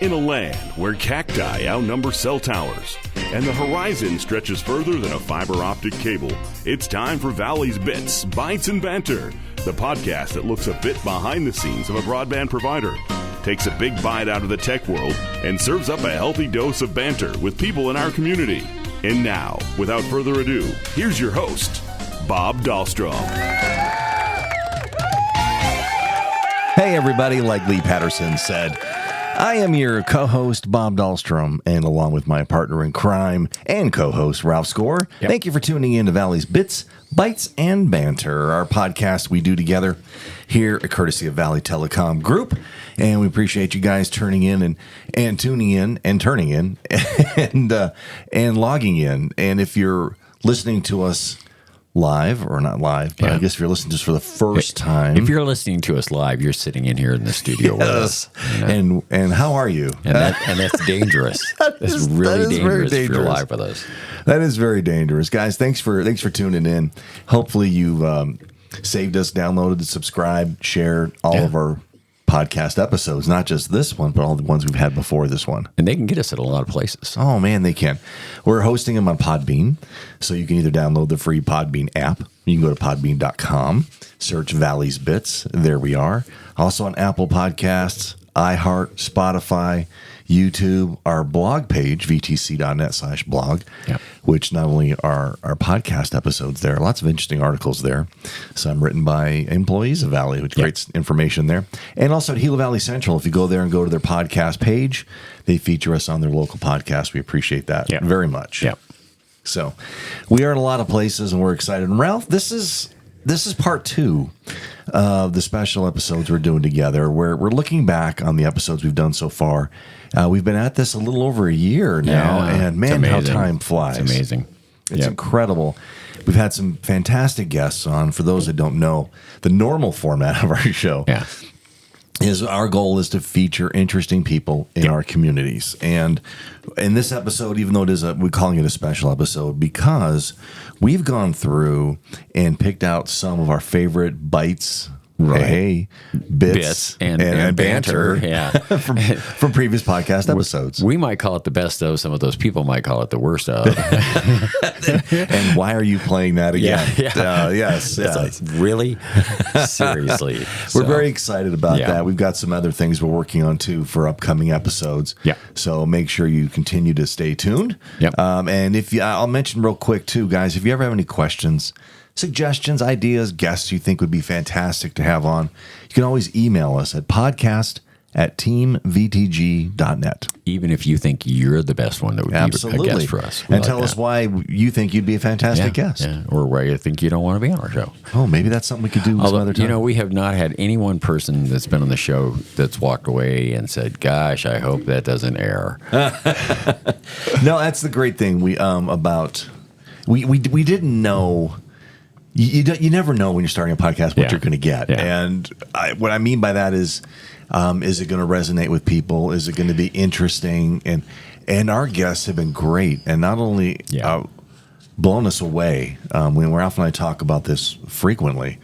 In a land where cacti outnumber cell towers and the horizon stretches further than a fiber optic cable, it's time for Valley's Bits, Bytes and Banter, the podcast that looks a bit behind the scenes of a broadband provider, takes a big bite out of the tech world, and serves up a healthy dose of banter with people in our community. And now, without further ado, here's your host, Bob Dahlstrom. Hey everybody, like Lee Patterson said, I am your co-host, Bob Dahlstrom, and along with my partner in crime and co-host, Ralph Score. Yep. Thank you for tuning in to Valley's Bits, Bytes, and Banter, our podcast we do together here, courtesy of Valley TeleCom Group. And we appreciate you guys turning in and tuning in and turning in and logging in. And if you're listening to us live, or not live, but I guess if you're listening to us for the first time. If you're listening to us live, you're sitting in here in the studio with us. You know? And how are you? And that's dangerous. That's really dangerous if you're live with us. That is very dangerous. Guys, thanks for tuning in. Hopefully you've saved us, downloaded, subscribed, shared all of our podcast episodes, not just this one, but all the ones we've had before this one. And they can get us at a lot of places. Oh, man, they can. We're hosting them on Podbean, so you can either download the free Podbean app. You can go to podbean.com, search Valley's Bits. There we are. Also on Apple Podcasts, iHeart, Spotify, YouTube, our blog page, vtc.net/blog, which not only are our podcast episodes there, lots of interesting articles there, some written by employees of Valley, which great information there. And also at Gila Valley Central, if you go there and go to their podcast page, they feature us on their local podcast. We appreciate that very much. Yeah. So we are in a lot of places, and we're excited. And Ralph, this is part two of the special episodes we're doing together, where we're looking back on the episodes we've done so far. We've been at this a little over a year now, and man, how time flies. It's amazing. It's incredible. We've had some fantastic guests on. For those that don't know, the normal format of our show is our goal is to feature interesting people in our communities. And in this episode, even though we're calling it a special episode, because we've gone through and picked out some of our favorite bites, bits and banter from previous podcast episodes. We might call it the best of. Some of those people might call it the worst of. And why are you playing that again? Yes. Like, really? Seriously. We're very excited about that. We've got some other things we're working on, too, for upcoming episodes. Yeah. So make sure you continue to stay tuned. Yep. And I'll mention real quick, too, guys, if you ever have any questions, suggestions, ideas, guests you think would be fantastic to have on, you can always email us at podcast@teamvtg.net. Even if you think you're the best one that would be a guest for us. And tell us why you think you'd be a fantastic guest. Yeah. Or why you think you don't want to be on our show. Oh, maybe that's something we could do some other time. You know, we have not had any one person that's been on the show that's walked away and said, gosh, I hope that doesn't air. No, that's the great thing we didn't know. You never know when you're starting a podcast what you're going to get. Yeah. And what I mean by that is it going to resonate with people? Is it going to be interesting? And our guests have been great, and not only blown us away. When Ralph and I talk about this frequently,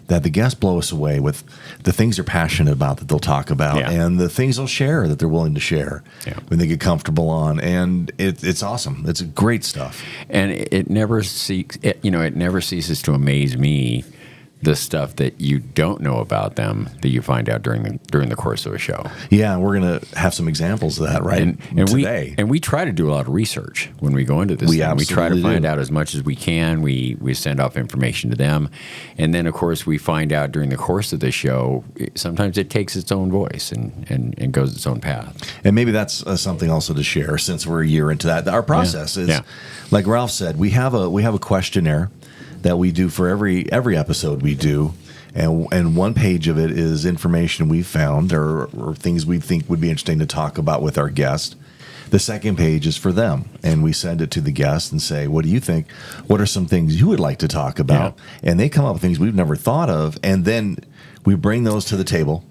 that the guests blow us away with the things they're passionate about that they'll talk about, and the things they'll share that they're willing to share when they get comfortable on, and it's awesome. It's great stuff, and it never ceases to amaze me the stuff that you don't know about them that you find out during the course of a show. Yeah, we're gonna have some examples of that today. We try to do a lot of research when we go into this. We try to find out as much as we can. We send off information to them, and then of course we find out during the course of the show. Sometimes it takes its own voice and goes its own path. And maybe that's something also to share, since we're a year into that. Our process is, like Ralph said, we have a questionnaire that we do for every episode we do, and one page of it is information we found or things we think would be interesting to talk about with our guest. The second page is for them, and we send it to the guest and say, what do you think? What are some things you would like to talk about? And they come up with things we've never thought of, and then we bring those to the table,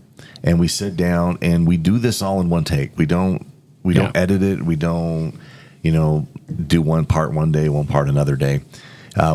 and we sit down, and we do this all in one take. We don't edit it. We don't, do one part one day, one part another day.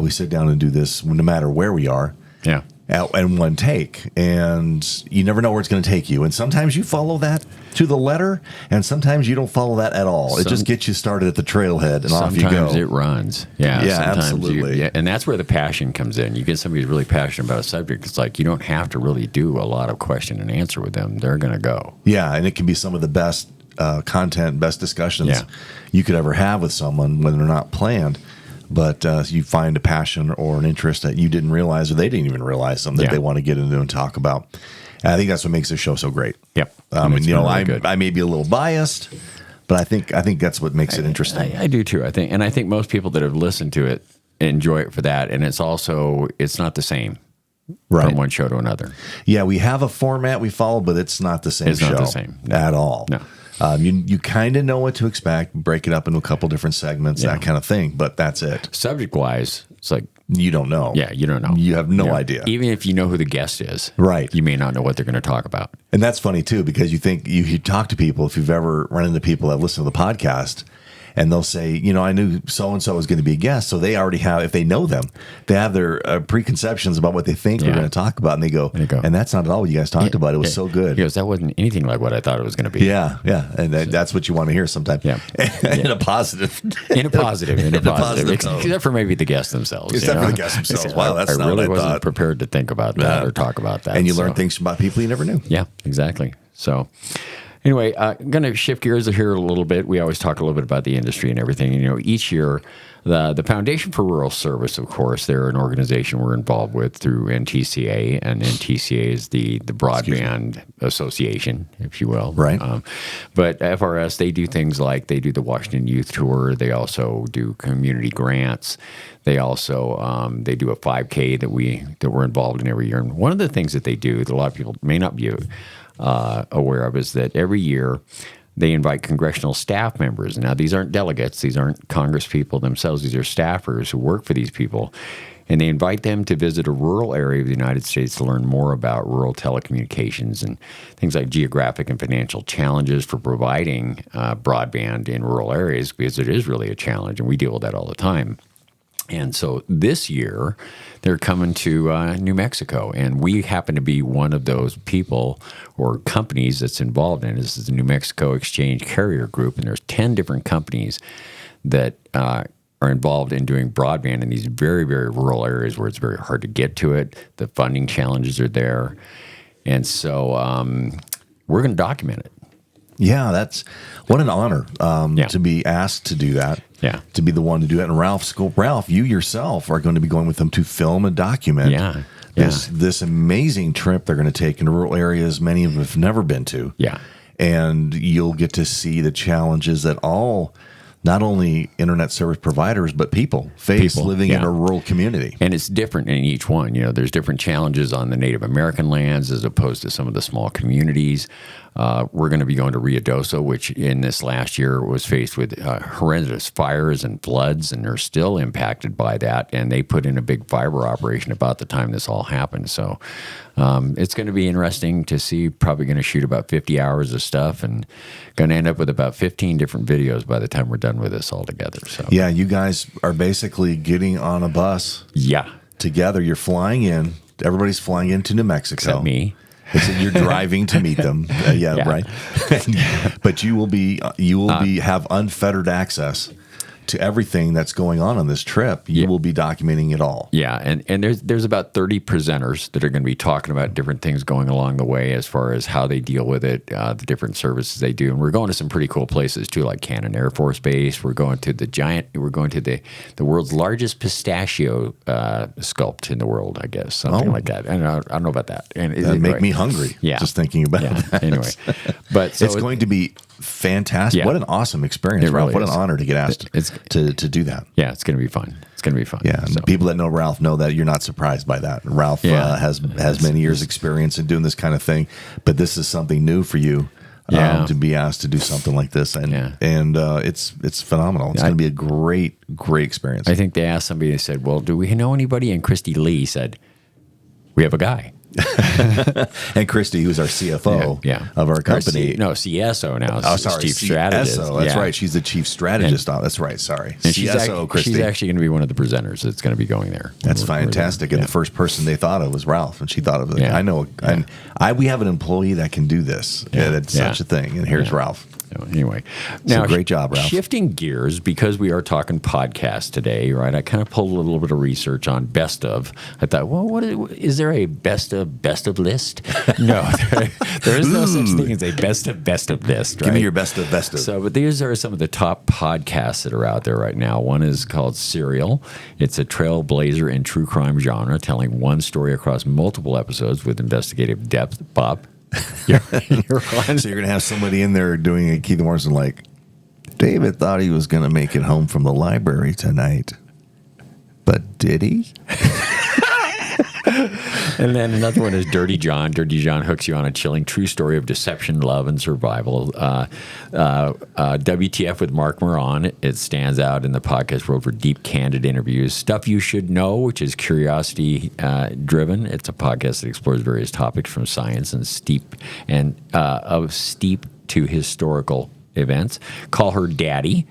We sit down and do this no matter where we are. Yeah. in one take, and you never know where it's going to take you. And sometimes you follow that to the letter, and sometimes you don't follow that at all. It just gets you started at the trailhead, and off you go. Sometimes it runs. Yeah, absolutely. And that's where the passion comes in. You get somebody who's really passionate about a subject. It's like you don't have to really do a lot of question and answer with them. They're going to go. Yeah, and it can be some of the best content, best discussions you could ever have with someone when they're not planned. But you find a passion or an interest that you didn't realize, or they didn't even realize something that they want to get into and talk about. And I think that's what makes this show so great. Yep. I may be a little biased, but I think that's what makes it interesting. I do too. I think most people that have listened to it enjoy it for that. And it's not the same from one show to another. Yeah, we have a format we follow, but it's not the same show. It's not the same at all. No. You kind of know what to expect, break it up into a couple different segments, that kind of thing, but that's it. Subject-wise, it's like... You don't know. Yeah, you don't know. You have no idea. Even if you know who the guest is. Right. You may not know what they're going to talk about. And that's funny, too, because you think you talk to people, if you've ever run into people that listen to the podcast, and they'll say, I knew so-and-so was going to be a guest. So they already have, if they know them, they have their preconceptions about what they think we're going to talk about. And they go, and that's not at all what you guys talked about. It was so good. He goes, that wasn't anything like what I thought it was going to be. Yeah, yeah. And that's what you want to hear sometimes. Yeah. In a positive. In a positive. Except for maybe the guests themselves. Except for the guests themselves. Wow, that's not what I really wasn't thought. prepared to think about that or talk about that. And you learn things about people you never knew. Yeah, exactly. So... Anyway, I'm going to shift gears here a little bit. We always talk a little bit about the industry and everything. Each year, the Foundation for Rural Service, of course, they're an organization we're involved with through NTCA, and NTCA is the Broadband Association, if you will. Right. But FRS, they do things like they do the Washington Youth Tour. They also do community grants. They also they do a 5K that we're involved in every year. And one of the things that they do that a lot of people may not be aware of is that every year they invite congressional staff members. Now, these aren't delegates. These aren't Congress people themselves. These are staffers who work for these people. And they invite them to visit a rural area of the United States to learn more about rural telecommunications and things like geographic and financial challenges for providing broadband in rural areas, because it is really a challenge, and we deal with that all the time. And so this year, they're coming to New Mexico, and we happen to be one of those people or companies that's involved in it. This is the New Mexico Exchange Carrier Group, and there's 10 different companies that are involved in doing broadband in these very, very rural areas where it's very hard to get to it. The funding challenges are there. And so we're going to document it. Yeah, that's what an honor to be asked to do that. Yeah, to be the one to do it. And Ralph, you yourself are going to be going with them to film and document this amazing trip they're going to take into rural areas many of them have never been to. Yeah, and you'll get to see the challenges that not only internet service providers, but people face living in a rural community. And it's different in each one. There's different challenges on the Native American lands as opposed to some of the small communities. We're going to be going to Rio Doso, which in this last year was faced with horrendous fires and floods, and they're still impacted by that. And they put in a big fiber operation about the time this all happened. So it's going to be interesting to see. Probably going to shoot about 50 hours of stuff, and going to end up with about 15 different videos by the time we're done with this all together. So yeah, you guys are basically getting on a bus. Yeah, together. You're flying in. Everybody's flying into New Mexico. Except me. You're driving to meet them, right? But you will have unfettered access to everything that's going on this trip. You will be documenting it all. Yeah, and there's about 30 presenters that are going to be talking about different things going along the way as far as how they deal with it, the different services they do. And we're going to some pretty cool places too, like Cannon Air Force Base. We're going to the world's largest pistachio sculpt in the world, I guess, something like that. I don't know about that. And that make me hungry. Yeah, just thinking about that. Anyway, but it's going to be fantastic. Yeah. What an awesome experience, Ralph. Really what an honor to get asked to do that. Yeah, it's going to be fun. It's going to be fun. Yeah, and people that know Ralph know that you're not surprised by that. Ralph has many years experience in doing this kind of thing, but this is something new for you to be asked to do something like this. And it's phenomenal. It's going to be a great experience. I think they asked somebody, they said, well, do we know anybody? And Christy Lee said, we have a guy. And Christy, who's our CFO of our company. CSO now. Oh, sorry, Chief Strategist. That's right. She's the Chief Strategist. That's right. Sorry. And CSO, Christy. She's actually going to be one of the presenters that's going to be going there. That's fantastic. And the first person they thought of was Ralph, and she thought of it. I know. We have an employee that can do this. That's such a thing. And here's Ralph. Anyway, now great job, Ralph. Shifting gears, because we are talking podcasts today, right? I kind of pulled a little bit of research on best of. I thought, well, is there a best of list? No, there is no such thing as a best of list. Right? Give me your best of. So, but these are some of the top podcasts that are out there right now. One is called Serial. It's a trailblazer in true crime genre, telling one story across multiple episodes with investigative depth. Bob. So you're going to have somebody in there doing a Keith Morrison like, David thought he was going to make it home from the library tonight, but did he? And then another one is Dirty John. Dirty John hooks you on a chilling true story of deception, love, and survival. WTF with Mark Moran. It stands out in the podcast world for deep, candid interviews. Stuff You Should Know, which is curiosity driven. It's a podcast that explores various topics from science and steep to historical events. Call Her Daddy.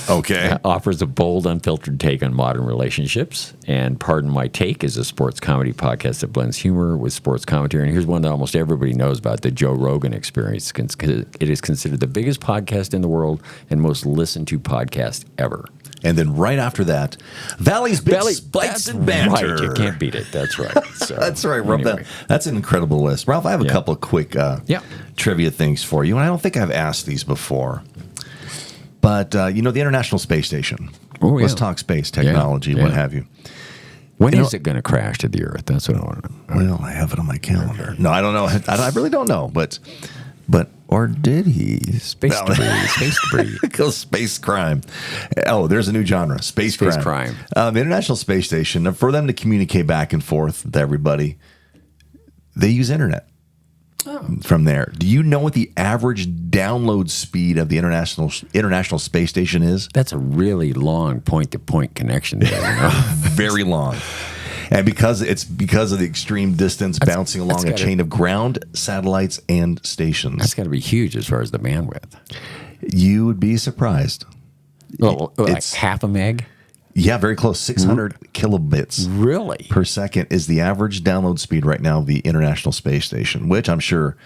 Okay. Offers a bold, unfiltered take on modern relationships. And Pardon My Take is a sports comedy podcast that blends humor with sports commentary. And here's one that almost everybody knows about, the Joe Rogan Experience. It is considered the biggest podcast in the world and most listened to podcast ever. And then right after that, Valley's Bytes and Banter. Right, you can't beat it. That's right. So, that's right. Anyway. That's an incredible list. Ralph, I have a couple of quick trivia things for you. And I don't think I've asked these before. But, the International Space Station. Let's talk space technology, what have you. When is it going to crash to the Earth? That's what I want to know. Well, I have it on my calendar. Okay. No, I don't know. I really don't know. But or did he? Space debris. Goes space crime. Oh, there's a new genre, space crime. The International Space Station, for them to communicate back and forth with everybody, they use internet. From there. Do you know what the average download speed of the International Space Station is? That's a really long point-to-point connection there. Very long. And because of the extreme distance bouncing along a chain of ground, satellites, and stations. That's got to be huge as far as the bandwidth. You would be surprised. Well, it's half a meg? Yeah, very close. 600 kilobits per second is the average download speed right now of the International Space Station, which I'm sure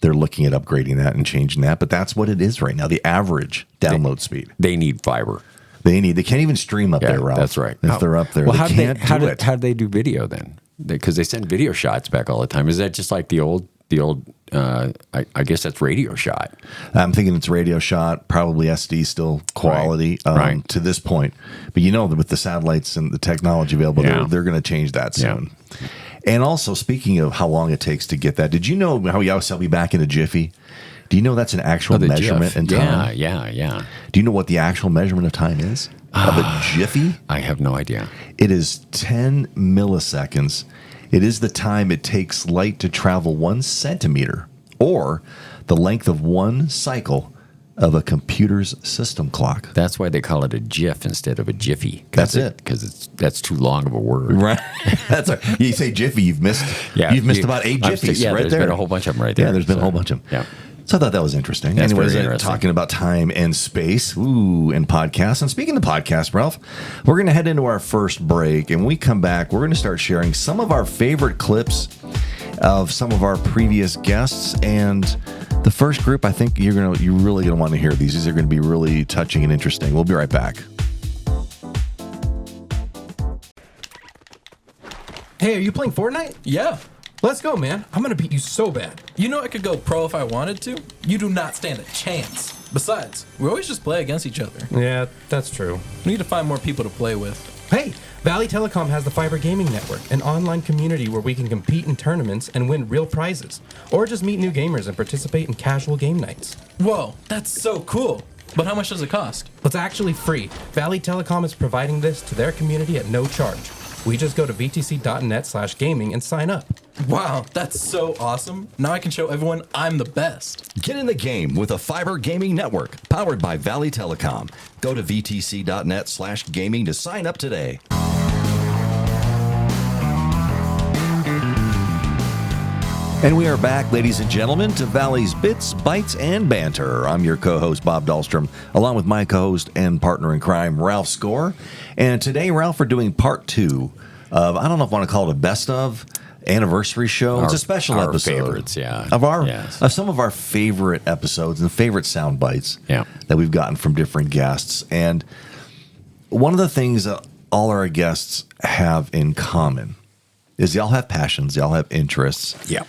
they're looking at upgrading that and changing that. But that's what it is right now, the average download speed. They need fiber. They can't even stream up there, Ralph. That's right. If they're up there, how do do they do video then? Because they send video shots back all the time. Is that just like the old? I guess that's radio shot. I'm thinking it's radio shot, probably SD still quality to this point. But with the satellites and the technology available, they're going to change that soon. Yeah. And also, speaking of how long it takes to get that, did you know how we always sell me back into Jiffy? Do you know that's an actual measurement in time? Yeah. Do you know what the actual measurement of time is of a Jiffy? I have no idea. It is 10 milliseconds. It is the time it takes light to travel 1 centimeter, or the length of one cycle of a computer's system clock. That's why they call it a GIF instead of a Jiffy. That's it. Because that's too long of a word. Right. That's right. You say Jiffy, you've missed about 8 Jiffies right there. There's been a whole bunch of them right there. Yeah, there's been a whole bunch of them. Yeah. So I thought that was interesting. That's Anyways, very interesting. Talking about time and space, and podcasts. And speaking of podcasts, Ralph, we're going to head into our first break. And when we come back, we're going to start sharing some of our favorite clips of some of our previous guests. And the first group, I think you're really going to want to hear these. These are going to be really touching and interesting. We'll be right back. Hey, are you playing Fortnite? Yeah. Let's go, man. I'm gonna beat you so bad. You know I could go pro if I wanted to. You do not stand a chance. Besides, we always just play against each other. Yeah, that's true. We need to find more people to play with. Hey, Valley Telecom has the Fiber Gaming Network, an online community where we can compete in tournaments and win real prizes, or just meet new gamers and participate in casual game nights. Whoa, that's so cool. But how much does it cost? It's actually free. Valley Telecom is providing this to their community at no charge. We just go to vtc.net/gaming and sign up. Wow, that's so awesome. Now I can show everyone I'm the best. Get in the game with a Fiber Gaming Network powered by Valley Telecom. Go to vtc.net/gaming to sign up today. And we are back, ladies and gentlemen, to Valley's Bits, Bytes, and Banter. I'm your co-host, Bob Dahlstrom, along with my co-host and partner in crime, Ralph Score. And today, Ralph, we're doing part 2 of, I don't know if I want to call it a best of anniversary show. It's a special episode. Favorites, yeah. Of some of our favorite episodes and favorite sound bites that we've gotten from different guests. And one of the things that all our guests have in common is they all have passions, they all have interests. Yeah.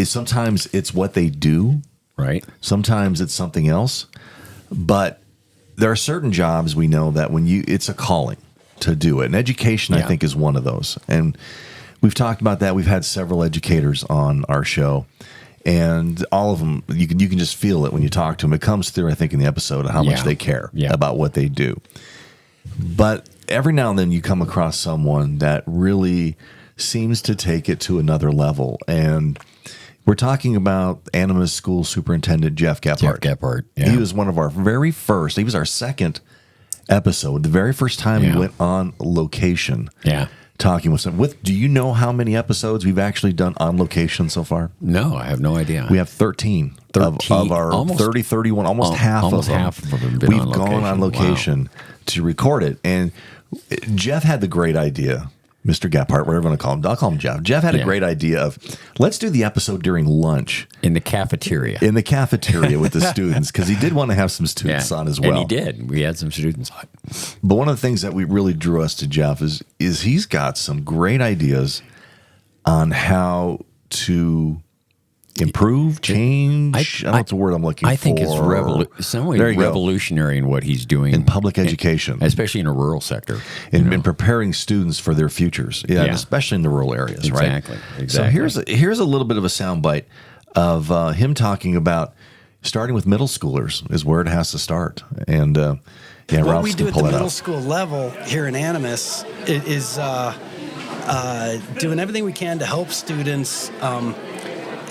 Sometimes it's what they do. Right. Sometimes it's something else. But there are certain jobs we know that it's a calling to do it. And education, I think, is one of those. And we've talked about that. We've had several educators on our show. And all of them, you can just feel it when you talk to them. It comes through, I think, in the episode of how much they care about what they do. But every now and then you come across someone that really seems to take it to another level. And we're talking about Animas School Superintendent Jeff Gephardt. He was one of our very first, he was our second episode, the very first time he went on location. Talking with someone. Do you know how many episodes we've actually done on location so far? No, I have no idea. We have 13 of our 31, almost half of them. We've gone on location to record it. And Jeff had the great idea, Mr. Gephardt, whatever you want to call him. I'll call him Jeff. Jeff had a great idea of, let's do the episode during lunch. In the cafeteria. With the students, because he did want to have some students on as well. And he did. We had some students on. But one of the things that we really drew us to Jeff is he's got some great ideas on how to improve, change. I don't know what's the word I'm looking for. I think it's revolutionary in what he's doing. In public education. Especially in a rural sector. In preparing students for their futures. And especially in the rural areas, right? Exactly. So here's a little bit of a soundbite of him talking about starting with middle schoolers is where it has to start. And what we do at the middle school level here in Animas is doing everything we can to help students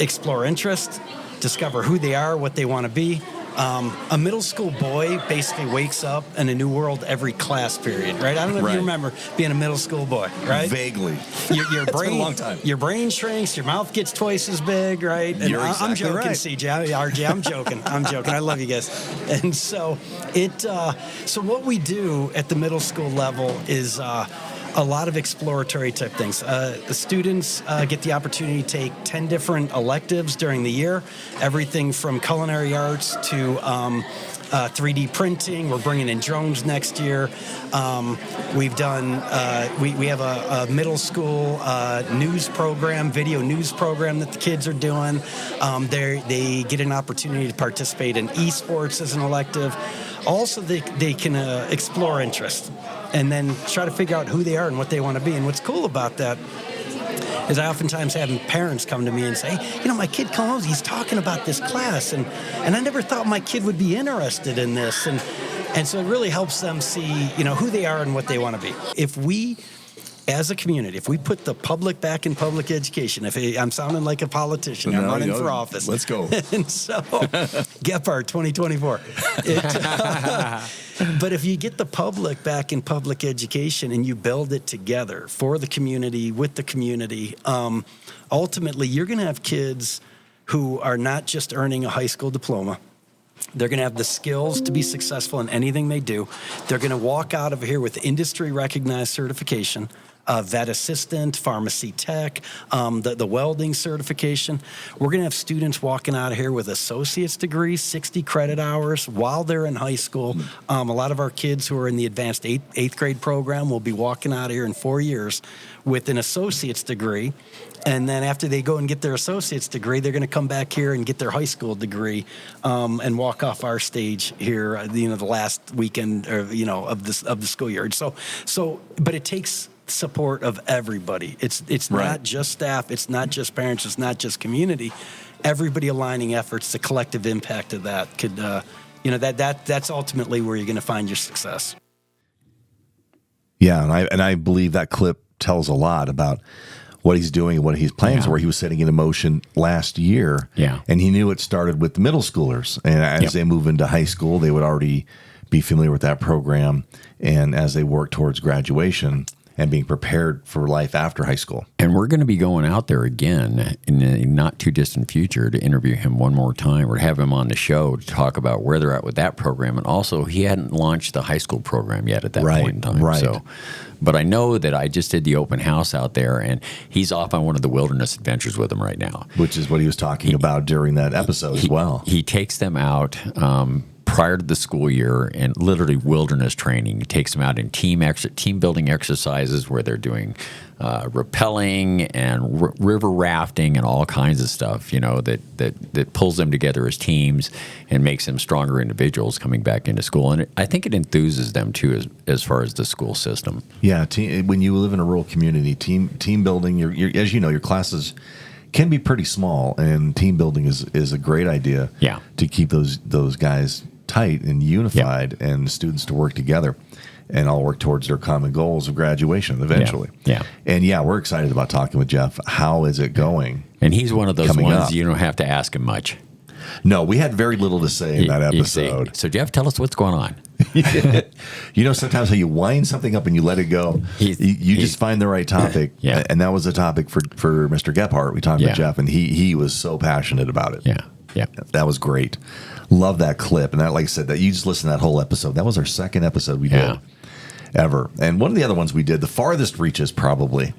explore interest, discover who they are, what they want to be. A middle school boy basically wakes up in a new world every class period, right? I don't know if you remember being a middle school boy, right? Vaguely. Your brain, it's been a long time. Your brain shrinks, your mouth gets twice as big, right? And I'm joking, right. CJ, RJ, I'm joking. I love you guys. And so so what we do at the middle school level is a lot of exploratory type things. The students get the opportunity to take 10 different electives during the year, everything from culinary arts to 3D printing. We're bringing in drones next year. We've done, we have a middle school news program, video news program that the kids are doing. They get an opportunity to participate in esports as an elective. Also, they can explore interest and then try to figure out who they are and what they want to be. And what's cool about that is I oftentimes have parents come to me and say, my kid comes, he's talking about this class, and I never thought my kid would be interested in this. And so it really helps them see, who they are and what they want to be. If we, as a community, if we put the public back in public education, I'm sounding like a politician, I'm running for office. Let's go. And so, Gephardt 2024. But if you get the public back in public education and you build it together for the community, with the community, ultimately you're going to have kids who are not just earning a high school diploma. They're going to have the skills to be successful in anything they do. They're going to walk out of here with industry-recognized certification, vet assistant, pharmacy tech, the welding certification. We're going to have students walking out of here with associate's degrees, 60 credit hours while they're in high school. A lot of our kids who are in the advanced eighth grade program will be walking out of here in 4 years with an associate's degree. And then after they go and get their associate's degree, they're going to come back here and get their high school degree and walk off our stage here, the last weekend of the school year. But it takes support of everybody. It's not just staff, it's not just parents, it's not just community. Everybody aligning efforts, the collective impact of that could, that's ultimately where you're going to find your success. Yeah, and I believe that clip tells a lot about what he's doing and what his plans were. He was setting into motion last year. Yeah. And he knew it started with the middle schoolers. And as they move into high school, they would already be familiar with that program. And as they work towards graduation, and being prepared for life after high school. And we're going to be going out there again in the not too distant future to interview him one more time or have him on the show to talk about where they're at with that program. And also, he hadn't launched the high school program yet at that point in time. Right. So, but I know that I just did the open house out there, and he's off on one of the wilderness adventures with them right now. Which is what he was talking about during that episode as well. He takes them out prior to the school year and literally wilderness training. He takes them out in team building exercises where they're doing rappelling and river rafting and all kinds of stuff, you know, that pulls them together as teams and makes them stronger individuals coming back into school. And I think it enthuses them too as far as the school system. Yeah, when you live in a rural community, team building, as you know, your classes can be pretty small, and team building is a great idea. Yeah. To keep those guys tight and unified, and students to work together and all work towards their common goals of graduation eventually. Yeah. And we're excited about talking with Jeff. How is it going? And he's one of those Coming ones up. you don't have to ask him much. No, we had very little to say in that You say, episode. so Jeff, tell us what's going on. You know, sometimes how you wind something up and you let it go, you just find the right topic. Yeah. And that was the topic for Mr. Gephardt. We talked with Jeff, and he was so passionate about it. Yeah. That was great. Love that clip. And that, like I said, that you just listen to that whole episode. That was our second episode we did ever. And one of the other ones we did, the farthest reaches probably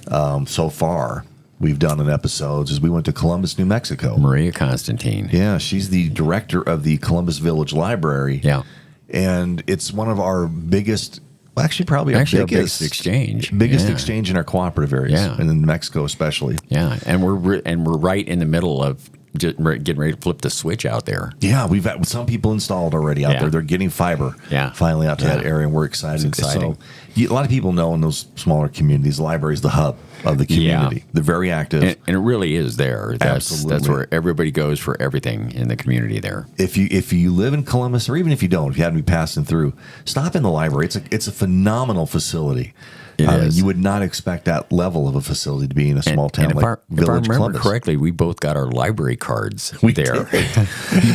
so far we've done in episodes, is we went to Columbus, New Mexico. Maria Constantine. Yeah, she's the director of the Columbus Village Library. Yeah. And it's one of our biggest, actually probably our biggest exchange. Biggest exchange in our cooperative areas, and in New Mexico especially. Yeah, and we're right in the middle of getting ready to flip the switch out there. Yeah, we've had some people installed already out there. They're getting fiber finally out to that area, and we're excited. It's exciting. So a lot of people know in those smaller communities, the library is the hub of the community. They're very active. And it really is there. Absolutely. That's where everybody goes for everything in the community there. If you live in Columbus, or even if you don't, if you happen to be passing through, stop in the library. It's a phenomenal facility. It is. You would not expect that level of a facility to be in a small town like if I remember Columbus. correctly, we both got our library cards there.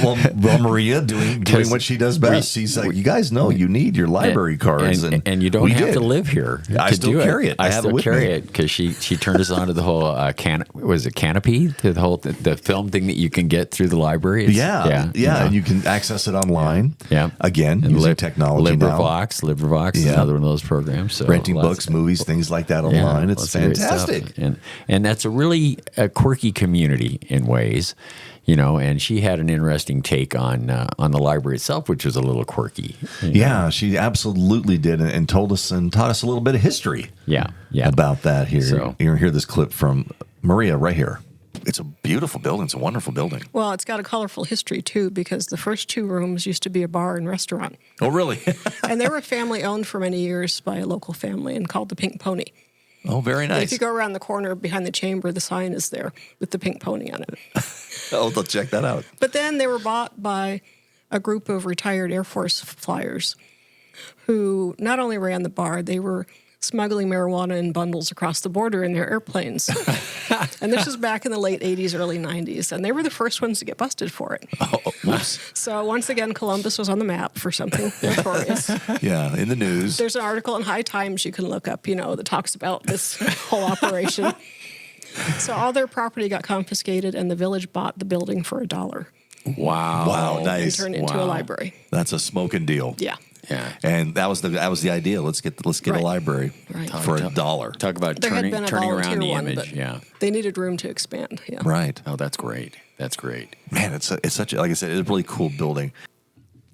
well, Maria doing what she does best. She's like, you guys know you need your library cards, and you don't have to live here. I still carry it. I still carry it because she turned us on to the whole Canopy, to the whole the film thing that you can get through the library. Yeah, and you can access it online. Yeah, again, and using technology now. LibriVox is another one of those programs. So renting books, movies, things like that online. It's fantastic. And that's a really quirky community in ways, you know, and she had an interesting take on the library itself, which was a little quirky. Yeah, she absolutely did, and told us and taught us a little bit of history about that here. So, you're going to hear this clip from Maria right here. It's a beautiful building. It's a wonderful building. Well, it's got a colorful history, too, because the first two rooms used to be a bar and restaurant. Oh, really? And they were family-owned for many years by a local family and called the Pink Pony. Oh, very nice. And if you go around the corner behind the chamber, the sign is there with the pink pony on it. Oh, they'll check that out. But then they were bought by a group of retired Air Force flyers who not only ran the bar, they were smuggling marijuana in bundles across the border in their airplanes. And this was back in the late 80s, early 90s. And they were the first ones to get busted for it. Oh, whoops. So once again, Columbus was on the map for something notorious. Yeah, in the news. There's an article in High Times you can look up, you know, that talks about this whole operation. So all their property got confiscated, and the village bought the building for $1. Wow, nice. And turned it into a library. That's a smoking deal. Yeah. Yeah, and that was the idea. Let's get a library for $1. Talk about there turning around the one, image. Yeah, they needed room to expand. Yeah, right. Oh, that's great. That's great. Man, it's such like I said, it's a really cool building.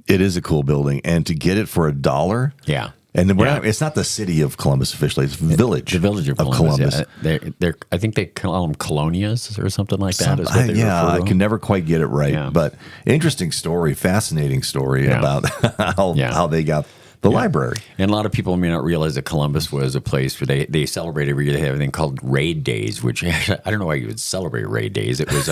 It is a cool building, and to get it for $1. Yeah. And it's not the city of Columbus officially; it's the village of Columbus. Yeah. They're I think they call them colonias or something like that. I can never quite get it right, but interesting story, fascinating story about how they got the library. And a lot of people may not realize that Columbus was a place where they celebrate every year. They have everything called raid days, which I don't know why you would celebrate raid days. It was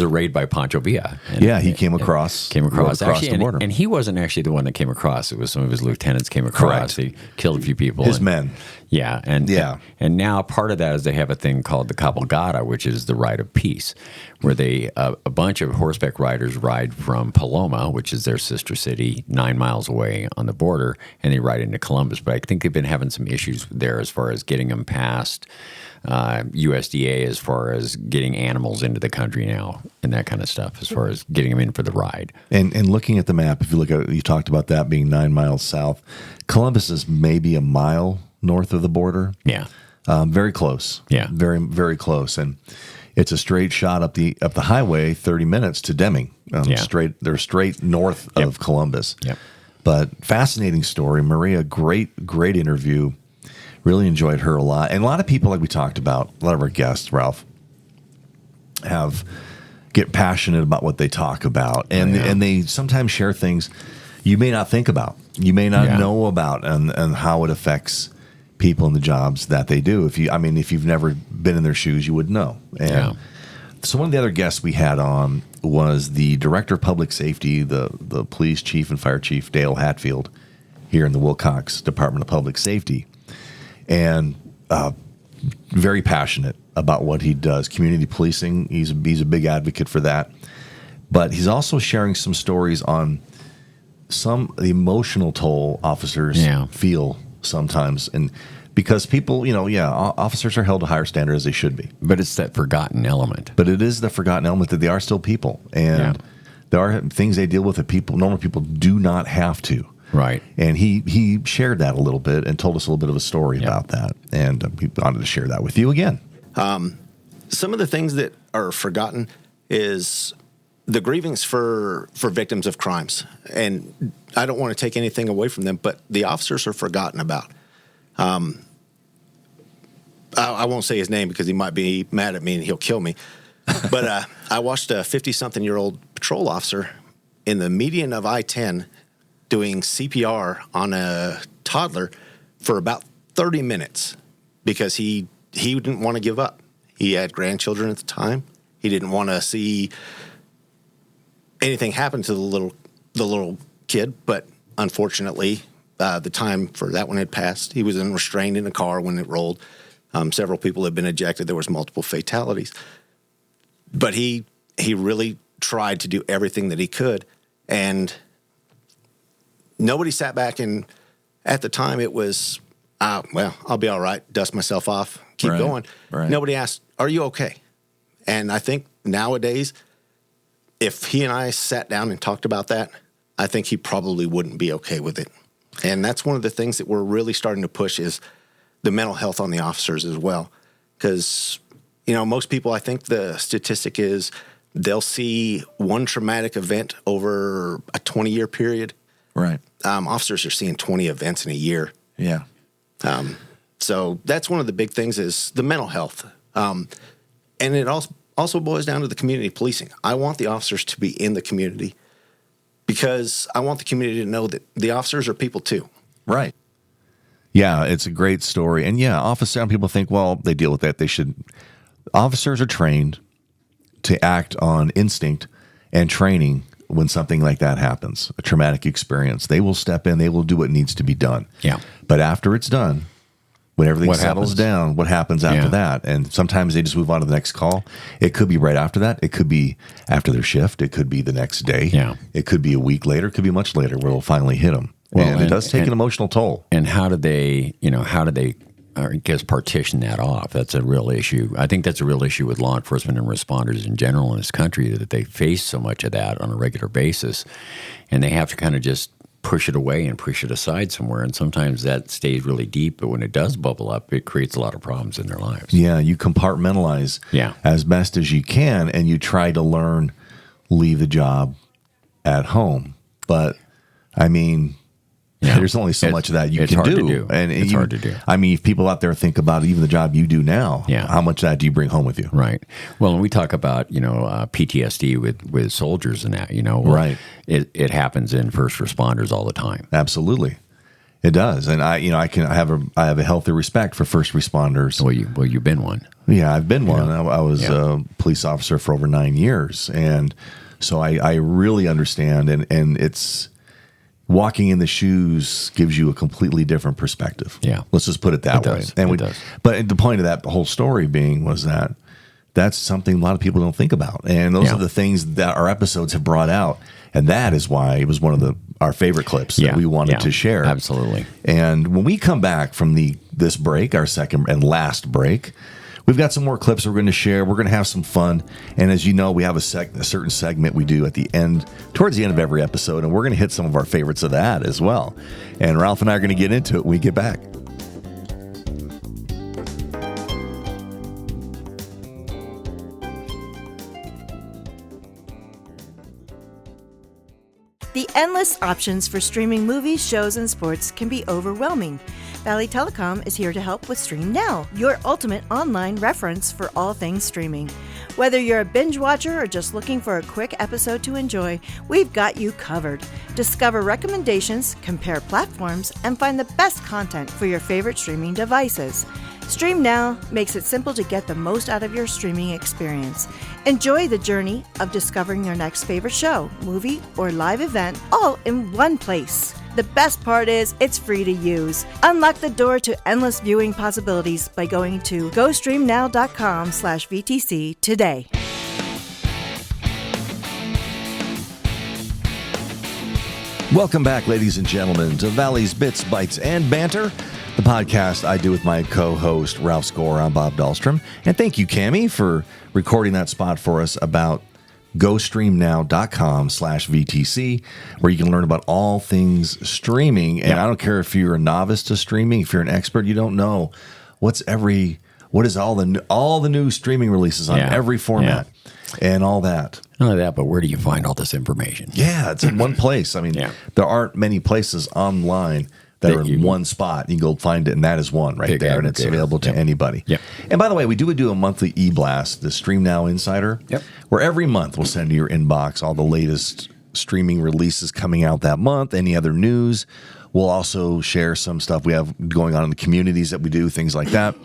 a raid by Pancho Villa. He came across actually, the border. and he wasn't actually the one that came across. It was some of his lieutenants came across. Correct. He killed a few people. His men. Yeah, and now part of that is they have a thing called the cabalgata, which is the ride of peace, where they a bunch of horseback riders ride from Paloma, which is their sister city, 9 miles away on the border, and they ride into Columbus. But I think they've been having some issues there as far as getting them past USDA, as far as getting animals into the country now and that kind of stuff, as far as getting them in for the ride. And looking at the map, if you look at, you talked about that being 9 miles south. Columbus is maybe a mile north of the border. Yeah. Very close. Yeah. Very, very close. And it's a straight shot up the highway, 30 minutes to Deming. They're straight north of Columbus. Yep. But fascinating story. Maria, great interview. Really enjoyed her a lot. And a lot of people, like we talked about, a lot of our guests, Ralph, get passionate about what they talk about. And they sometimes share things you may not think about. You may not know about and how it affects people in the jobs that they do. If you've never been in their shoes, you would know. And so one of the other guests we had on was the Director of Public Safety, the Police Chief and Fire Chief, Dale Hatfield, here in the Wilcox Department of Public Safety. And very passionate about what he does. Community policing, he's a big advocate for that. But he's also sharing some stories on the emotional toll officers feel sometimes, and because people, officers are held to higher standards as they should be. But it's that forgotten element. But it is the forgotten element that they are still people, and there are things they deal with that normal people do not have to. Right. And he shared that a little bit and told us a little bit of a story about that, and we wanted to share that with you again. Some of the things that are forgotten is the grievance for victims of crimes. And I don't want to take anything away from them, but the officers are forgotten about. I won't say his name because he might be mad at me and he'll kill me. But I watched a 50-something-year-old patrol officer in the median of I-10 doing CPR on a toddler for about 30 minutes because he didn't want to give up. He had grandchildren at the time. He didn't want to see anything happen to the little kid, but unfortunately, the time for that one had passed. He was restrained in a car when it rolled. Several people had been ejected. There was multiple fatalities. But he really tried to do everything that he could, and nobody sat back and at the time it was, I'll be all right, dust myself off, keep going. Right. Nobody asked, are you okay? And I think nowadays, if he and I sat down and talked about that, I think he probably wouldn't be okay with it. And that's one of the things that we're really starting to push is the mental health on the officers as well. Because, most people, I think the statistic is they'll see one traumatic event over a 20-year period. Right. Officers are seeing 20 events in a year. Yeah. So that's one of the big things is the mental health. And it also boils down to the community policing. I want the officers to be in the community because I want the community to know that the officers are people too. Right. Yeah, it's a great story. And some people think, well, they deal with that. They should. Officers are trained to act on instinct and training when something like that happens, a traumatic experience. They will step in, they will do what needs to be done. Yeah. But after it's done, when everything settles down, what happens after that? And sometimes they just move on to the next call. It could be right after that. It could be after their shift. It could be the next day. Yeah. It could be a week later. It could be much later where it'll finally hit them. Well, and it does take an emotional toll. And how do they partition that off? That's a real issue. I think that's a real issue with law enforcement and responders in general in this country, that they face so much of that on a regular basis, and they have to kind of just push it away and push it aside somewhere. And sometimes that stays really deep, but when it does bubble up, it creates a lot of problems in their lives. Yeah, you compartmentalize as best as you can, and you try to leave the job at home. But, there's only so much of that you can do. And it's hard to do. If people out there think about even the job you do now, how much of that do you bring home with you? Right. Well, when we talk about, PTSD with soldiers and that, right. It happens in first responders all the time. Absolutely. It does. And I have a healthy respect for first responders. Well, you've been one. Yeah, I've been one. I was a police officer for over 9 years. And so I really understand. And it's, walking in the shoes gives you a completely different perspective. Yeah. Let's just put it that way. It does. But the point of that whole story being was that that's something a lot of people don't think about. And those are the things that our episodes have brought out. And that is why it was one of our favorite clips that we wanted to share. Absolutely. And when we come back from this break, our second and last break, we've got some more clips we're going to share. We're going to have some fun. And as you know, we have a certain segment we do at the end, towards the end of every episode. And we're going to hit some of our favorites of that as well. And Ralph and I are going to get into it when we get back. The endless options for streaming movies, shows, and sports can be overwhelming. Valley Telecom is here to help with Stream Now, your ultimate online reference for all things streaming. Whether you're a binge watcher or just looking for a quick episode to enjoy, we've got you covered. Discover recommendations, compare platforms, and find the best content for your favorite streaming devices. Stream Now makes it simple to get the most out of your streaming experience. Enjoy the journey of discovering your next favorite show, movie, or live event, all in one place. The best part is it's free to use. Unlock the door to endless viewing possibilities by going to gostreamnow.com/VTC today. Welcome back, ladies and gentlemen, to Valley's Bits, Bytes, and Banter, the podcast I do with my co-host, Ralph Score. I'm Bob Dahlstrom. And thank you, Cammie, for recording that spot for us about gostreamnow.com/VTC, where you can learn about all things streaming. And I don't care if you're a novice to streaming, if you're an expert, you don't know what is all the new streaming releases on every format and all that. Not only that, but where do you find all this information? Yeah, it's in one place. I mean, there aren't many places online that are in one spot. You can go find it, and that is one right there, and it's available to anybody. Yep. And by the way, we do a monthly e-blast, the Stream Now Insider, where every month we'll send to your inbox all the latest streaming releases coming out that month, any other news. We'll also share some stuff we have going on in the communities that we do, things like that.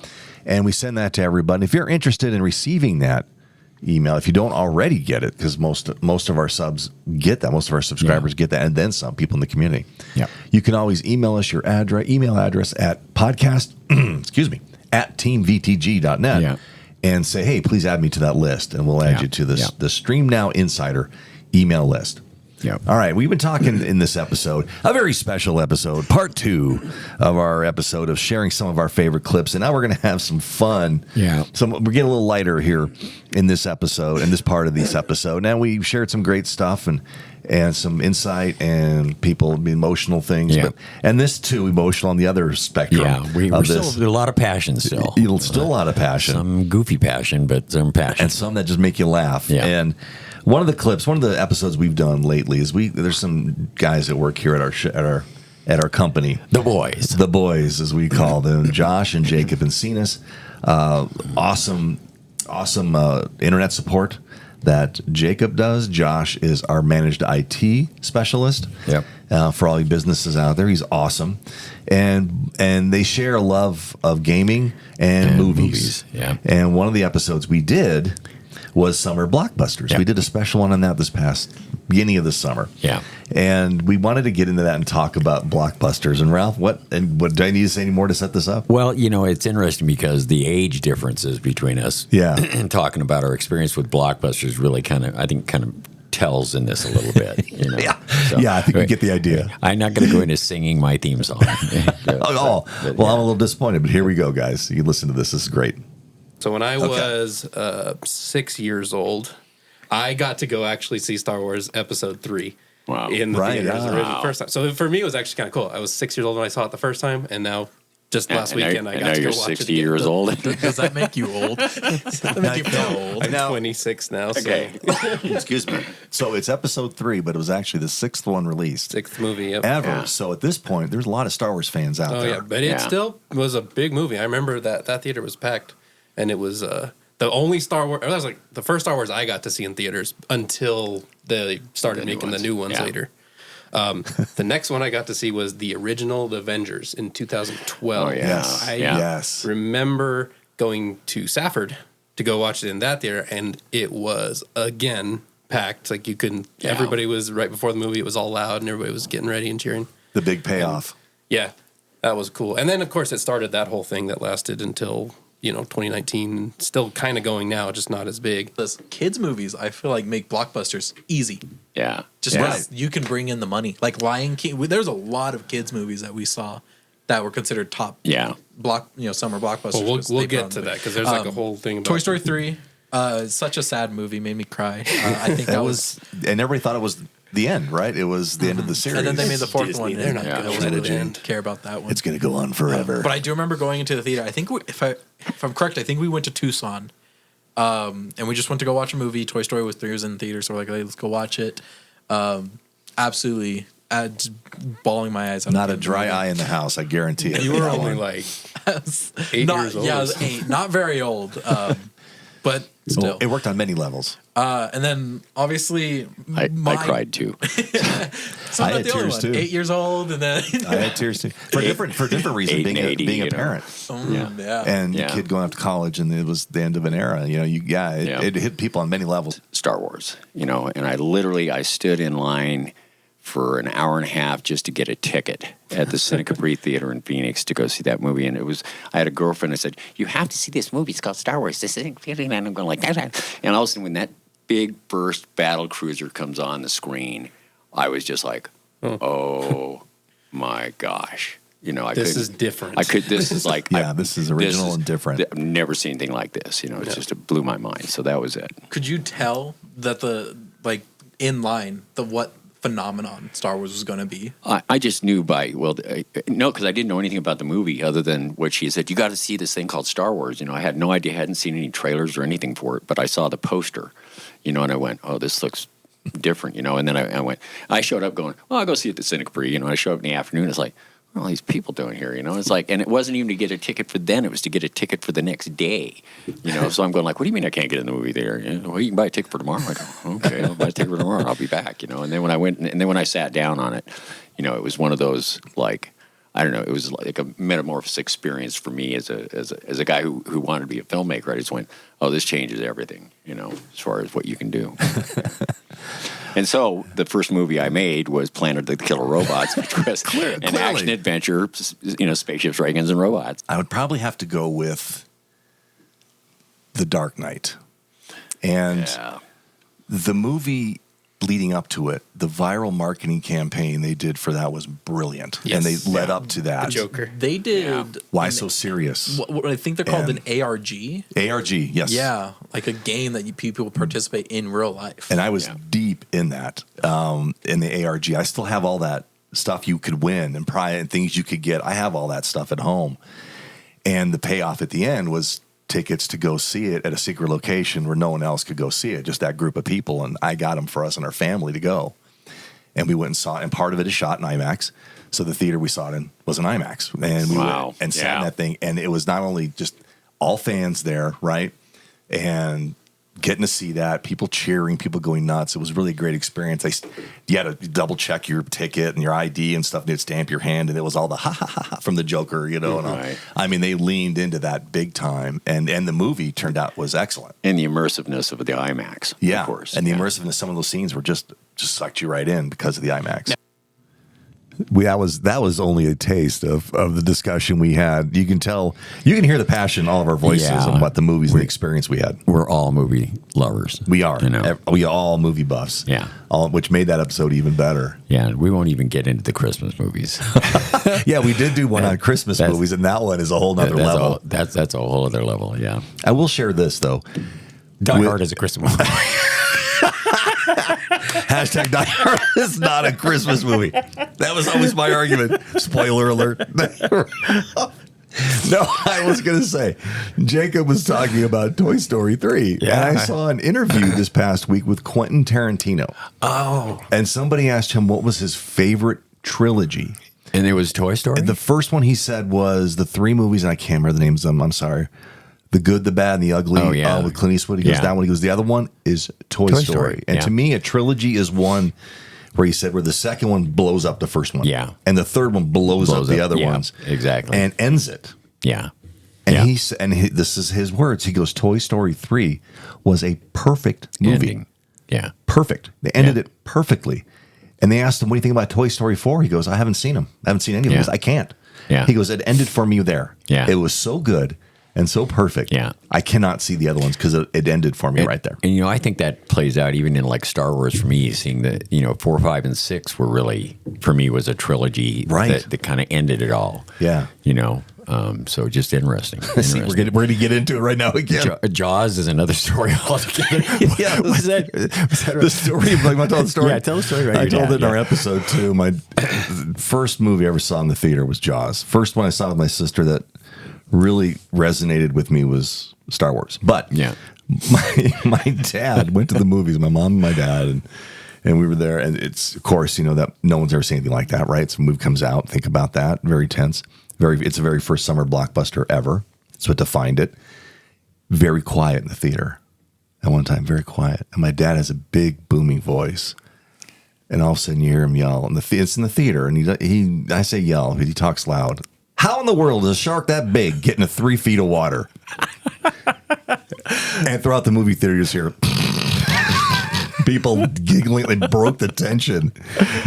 And we send that to everybody. If you're interested in receiving that email, if you don't already get it, because most of our subs get that, most of our subscribers get that, and then some people in the community. Yeah, you can always email us your email address at podcast, at teamvtg.net, and say, hey, please add me to that list, and we'll add you to this the Stream Now Insider email list. Yep. All right, we've been talking in this episode, a very special episode, part 2 of our episode of sharing some of our favorite clips, and now we're going to have some fun. Yeah, we're getting a little lighter here in this episode, in this part of this episode. Now we shared some great stuff and some insight and emotional things. Yeah. And this too, emotional on the other spectrum. Yeah, we're still a lot of passion still. Still a lot of passion. Some goofy passion, but some passion. And some that just make you laugh. Yeah. And one of the episodes we've done lately is there's some guys that work here at our company. The boys, as we call them, Josh and Jacob and Cenas. Awesome internet support that Jacob does. Josh is our managed IT specialist. Yep. For all you businesses out there, he's awesome, and they share a love of gaming and movies. Yeah. And one of the episodes we did was summer blockbusters. Yep. We did a special one on that this past beginning of the summer. Yeah. And we wanted to get into that and talk about blockbusters. And Ralph, what do I need to say any more to set this up? Well, it's interesting because the age differences between us and talking about our experience with blockbusters really kind of tells in this a little bit. I think we get the idea. I'm not going to go into singing my theme song. I'm a little disappointed, but here we go, guys. You can listen to this. This is great. So when I was 6 years old, I got to go actually see Star Wars Episode 3 in the theaters the first time. So for me, it was actually kind of cool. I was 6 years old when I saw it the first time, and now just last weekend I got to go watch it. 60 years old. Does that make you old? Does that make you feel old? I'm 26 now. Okay. So. Excuse me. So it's Episode 3, but it was actually the 6th one released. 6th movie ever. Yeah. So at this point, there's a lot of Star Wars fans out there. Oh, yeah. But it still was a big movie. I remember that theater was packed. And it was the only Star Wars. That was like the first Star Wars I got to see in theaters until they started making the new ones later. The next one I got to see was the original The Avengers in 2012. Oh, yes. I remember going to Safford to go watch it in that theater, and it was again packed. Like you couldn't. Yeah. Everybody was right before the movie. It was all loud, and everybody was getting ready and cheering. The big payoff. Yeah, that was cool. And then of course it started that whole thing that lasted until 2019. Still kind of going now, just not as big. Listen, kids movies, I feel like make blockbusters easy. Yeah, just because you can bring in the money. Like Lion King. There's a lot of kids movies that we saw that were considered top. Yeah. Summer blockbusters. Well, we'll get to that because there's like a whole thing about Toy Story 3. Such a sad movie, made me cry. I think that was, and everybody thought it was the end, right? It was the end of the series, and then they made the fourth one. They're not going to care about that one. It's going to go on forever. But I do remember going into the theater. I think if I'm correct, I think we went to Tucson, and we just went to go watch a movie. Toy Story was 3 was in theater, so we're like, hey, let's go watch it. Absolutely. Just bawling my eyes out. Not a dry eye in the house, I guarantee it. You were only like 8 years old. Yeah, I was 8. Not very old, but still. Well, it worked on many levels. And then, obviously... I cried, too. So I'm not the only one. Too. 8 years old, and then... I had tears, too. For different reasons, being a parent. And your kid going off to college, and it was the end of an era. It hit people on many levels. Star Wars, and I stood in line for an hour and a half just to get a ticket at the Cine Capri Theater in Phoenix to go see that movie. And I had a girlfriend that said, you have to see this movie. It's called Star Wars. And I'm going like that. And all of a sudden, when that big first battle cruiser comes on the screen, I was just like, oh my gosh. This is different. This is like, this is original and different. I've never seen anything like this. It blew my mind. So that was it. Could you tell that what phenomenon Star Wars was going to be? I just knew no, because I didn't know anything about the movie other than what she said. You got to see this thing called Star Wars. I had no idea, hadn't seen any trailers or anything for it, but I saw the poster, and I went, oh, this looks different, and then I showed up going, well, I'll go see it at the Cine Capri, I showed up in the afternoon, it's like, what are all these people doing here, it's like, and it wasn't even to get a ticket for then, it was to get a ticket for the next day, so I'm going like, what do you mean I can't get in the movie theater? Well, you can buy a ticket for tomorrow. I go, okay, I'll buy a ticket for tomorrow, I'll be back, and then when I sat down on it, it was one of those, like, I don't know, it was like a metamorphosis experience for me as a guy who wanted to be a filmmaker. I just went, oh, this changes everything, as far as what you can do. And so the first movie I made was Planet of the Killer Robots, which was an action adventure, spaceships, ray guns, and robots. I would probably have to go with The Dark Knight. And the movie leading up to it, the viral marketing campaign they did for that was brilliant. Yes. And they led up to that. The Joker. They did... Why So Serious? What I think they're called an ARG. ARG, yes. Yeah, like a game that people participate in real life. And I was deep in that, in the ARG. I still have all that stuff you could win and things you could get. I have all that stuff at home. And the payoff at the end was tickets to go see it at a secret location where no one else could go see it, just that group of people. And I got them for us and our family to go. And we went and saw it. And part of it is shot in IMAX. So the theater we saw it in was an IMAX. And we went and sat in that thing. And it was not only just all fans there, right? And getting to see that, people cheering, people going nuts. It was really a great experience. You had to double check your ticket and your ID and stuff. And they'd stamp your hand, and it was all the ha ha ha from the Joker, And I mean, they leaned into that big time, and the movie turned out was excellent. And the immersiveness of the IMAX, of course, and the immersiveness. Some of those scenes were just sucked you right in because of the IMAX. That was only a taste of the discussion we had. You can hear the passion in all of our voices about the movies and the experience we had. We're all movie lovers. We are. We are all movie buffs. Yeah. Which made that episode even better. Yeah, and we won't even get into the Christmas movies. Yeah, we did do one on Christmas movies, and that one is a whole nother level. That's a whole other level, yeah. I will share this, though. Die Hard is a Christmas movie. Hashtag Die Hard is not a Christmas movie. That was always my argument. Spoiler alert. No, I was going to say, Jacob was talking about Toy Story 3. Yeah. And I saw an interview this past week with Quentin Tarantino. Oh. And somebody asked him what was his favorite trilogy. And it was Toy Story? And the first one he said was the 3 movies, and I can't remember the names of them. I'm sorry. The Good, the Bad, and the Ugly. Oh, yeah. With Clint Eastwood. He goes that one. He goes, the other one is Toy Story. And to me, a trilogy is one where he said where the second one blows up the first one. Yeah. And the third one blows up the other ones. Exactly. And ends it. Yeah. And this is his words. He goes, Toy Story 3 was a perfect movie. Yeah. Perfect. They ended it perfectly. And they asked him, what do you think about Toy Story 4? He goes, I haven't seen them. I haven't seen any of them. He goes, I can't. Yeah. He goes, it ended for me there. Yeah. It was so good and so perfect. Yeah. I cannot see the other ones because it ended for me right there. And, I think that plays out even in like Star Wars for me, seeing that, 4, 5, and 6 were really, for me, was a trilogy that kind of ended it all. Yeah. So just interesting. See, we're going to get into it right now again. Jaws is another story altogether. Was that the story? Like, I tell the story? Yeah, tell the story. Right, I told it in our episode too. My first movie I ever saw in the theater was Jaws. First one I saw with my sister that really resonated with me was Star Wars. But my dad went to the movies. My mom and my dad and we were there. And it's, of course, that no one's ever seen anything like that, right? So a movie comes out. Think about that. Very tense. It's the very first summer blockbuster ever. That's what defined it. Very quiet in the theater. At one time, very quiet. And my dad has a big booming voice. And all of a sudden you hear him yell. And it's in the theater. And I say yell, but he talks loud. How in the world is a shark that big get into 3 feet of water? And throughout the movie theater, you just hear people giggling. They broke the tension